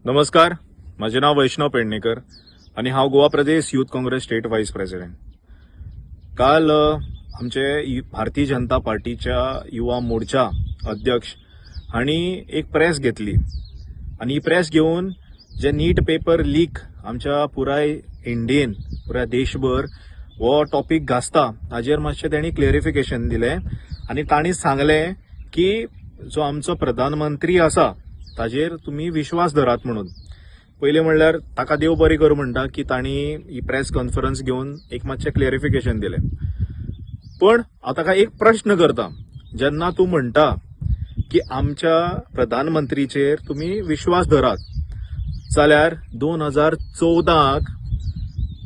नमस्कार, माझे नाव वैष्णव पेडणेकर आणि हांव Goa Pradesh youth Congress state vice president. काल आमचे भारतीय जनता पार्टीच्या युवा मोर्चा अध्यक्ष हांणी एक प्रेस घेतली आणि ही प्रेस घेऊन जे नीट पेपर लीक आमच्या पुराय इंडियेन पुराय देशभर वो टॉपिक गाजता ताजेर मातशें तेणी क्लेरिफिकेशन दिलें आणि तांणी सांगलें की जो आमचो प्रधानमंत्री आसा ताजेर तुम्ही विश्वास धरात म्हणून. पहिले म्हणल्यार ताका देव बरी करूं म्हणटा की तांणी ही प्रेस कॉन्फरन्स घेवन एक मातशें क्लेरिफिकेशन दिलें. पण हांव ताका एक प्रश्न करता, जेन्ना तूं म्हणटा की आमच्या प्रधानमंत्रीचेर तुम्ही विश्वास धरात, जाल्यार 2014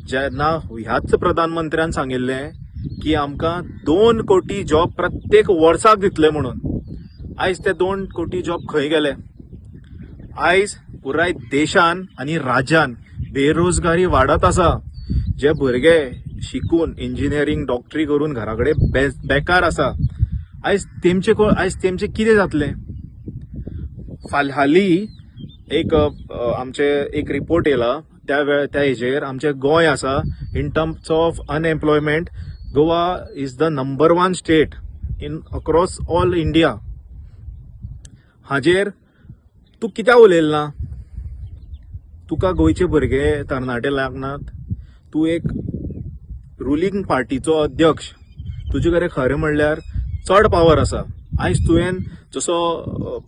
जेन्ना ह्याच प्रधानमंत्र्यान सांगिल्लें की आमकां 2 कोटी जॉब प्रत्येक वर्साक दितले म्हणून, आयज ते 2 कोटी जॉब खंय गेले? आयज पुराय देशान आणि राज्यान बेरोजगारी वाडत आसा. जे भुरगे शिकून इंजिनियरिंग डॉक्टरी करून घराकडे बेकार आसा, आयज तेमचे कितें जातले? हालीं आमचे एक रिपोर्ट येला त्या हेजेर आमचे गोंय आसा in terms of unemployment. Goa is the number 1 state in across all India. हाजेर तू कित्याक उलयला? तुका गोंयचे भुरगे तरणाटे लागनात? तू एक रुलींग पार्टीचो अध्यक्ष, तुजे कडेन खरें म्हणल्यार चड पावर आसा. आयज तुवें जसो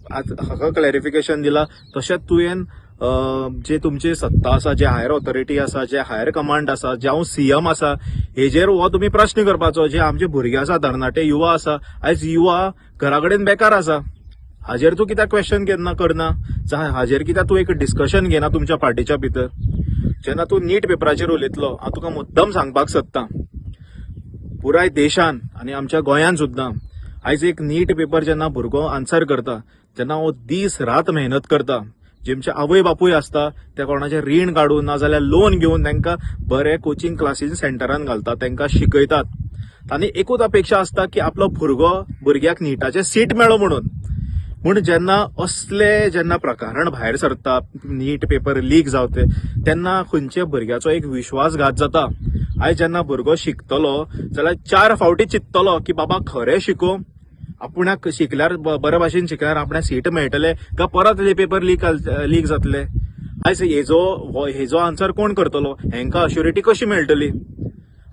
हाका क्लॅरिफिकेशन दिला तशेंच तुवें जे तुमची सत्ता आसा, जे हायर ऑथॉरिटी आसा, जे हायर कमांड आसा, जावं सीएम आसा, हेजेर हो तुम्ही प्रश्न करपाचो. जे आमचे भुरगे आसा, तरणाटे युवा आसा, आयज युवा घराकडेन बेकार आसा, हाजेर तूं कित्याक क्वेश्चन करना? हाजेर कित्याक तूं एक डिस्कशन घेना तुमच्या पार्टीच्या भितर? जेन्ना तूं नीट पेपराचेर उलयतलो, हांव तुका मुद्दम सांगपाक सोदतां, पुराय देशान आनी आमच्या गोंयान सुद्दां आयज एक नीट पेपर जेन्ना भुरगो आन्सर करता, जेन्ना हो दीस रात मेहनत करता, जेमचे आवय बापूय आसता ते कोणाचे रीण काडून नाजाल्यार लोन घेवन तांकां बरे कोचिंग क्लासीस सेंटरान घालतात, तांकां शिकयतात. तांणी एकूच अपेक्षा आसता की आपलो भुरग्याक नीटाचें सीट मेळो म्हणून. पूण जेन्ना प्रकरण भायर सरता, नीट पेपर लीक जावते, तेन्ना खंयच्या भुरग्याचो एक विश्वासघात जाता. आयज जेन्ना भुरगो शिकतलो जाल्यार 4 फावटी चिंततलो की बाबा खरें शिको, आपणाक शिकल्यार बरे भाशेन शिकल्यार आपणाक सीट मेळटले काय परत हे पेपर लीक जातले? आयज हेजो आन्सर कोण करतलो? हेंकां अश्युरिटी कशी मेळटली?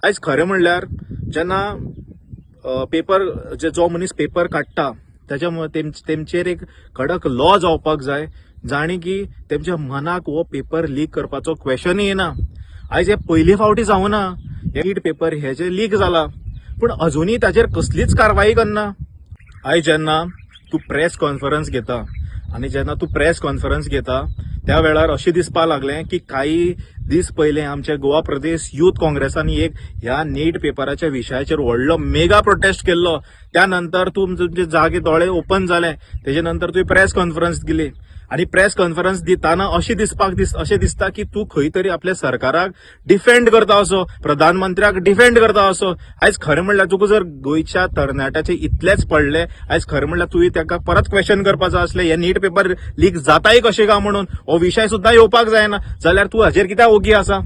आयज खरें म्हणल्यार जेन्ना पेपर जो मनीस पेपर काडटा तेमचेर एक कडक लॉ जावपाक जाय, जाणी की तेमच्या मनाक हो पेपर लीक करपाचो क्वेश्चन येना. आयज हे पयली फावटी जावना, हे नीट पेपर हे जे लीक जाला, पूण अजुनूय ताजेर कसलीच कारवाई करना. आयज जेन्ना तूं प्रेस कॉन्फरन्स घेता आनी जेन्ना तूं प्रेस कॉन्फरन्स घेता त्या वेळार अशें दिसपाक लागलें की काही दीस पयले आमच्या गोवा प्रदेश यूथ काँग्रेसानी एक ह्या नीट पेपराच्या विशयाचेर व्हडलो मेगा प्रोटेस्ट केल्लो. त्यानंतर तुमचे जागे दोळे ओपन जाले, तेजे नंतर तुवें प्रेस कॉन्फरन्स दिली आणि प्रेस कॉन्फरन्स दिताना अशें दिसता की तूं खंय तरी आपल्या सरकाराक डिफेंड करता असो, प्रधानमंत्र्याक डिफेंड करता असो. आयज खरें म्हणल्यार तुका जर गोंयच्या तरणाट्याचे इतलेच पडले, आयज खरें म्हणल्यार तुवें ताका परत क्वेश्चन करपाचो आसलें हे नीट पेपर लीक जाताय कशें काय म्हणून. हो विशय सुद्दां येवपाक जायना जाल्यार तूं हाजेर कित्याक ओगी आसा?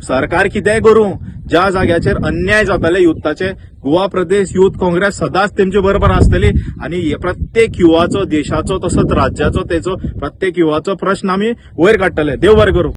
सरकार कितेंय करूं, ज्या जाग्याचेर अन्याय जाताले युथाचे, गोवा प्रदेश यूथ काँग्रेस सदांच तेमचे बरोबर आसतली आणि प्रत्येक युवाचो, देशाचो तसोच राज्याचो, तेचो प्रत्येक युवाचो प्रश्न आमी वयर काडटले. देव बरें करूं.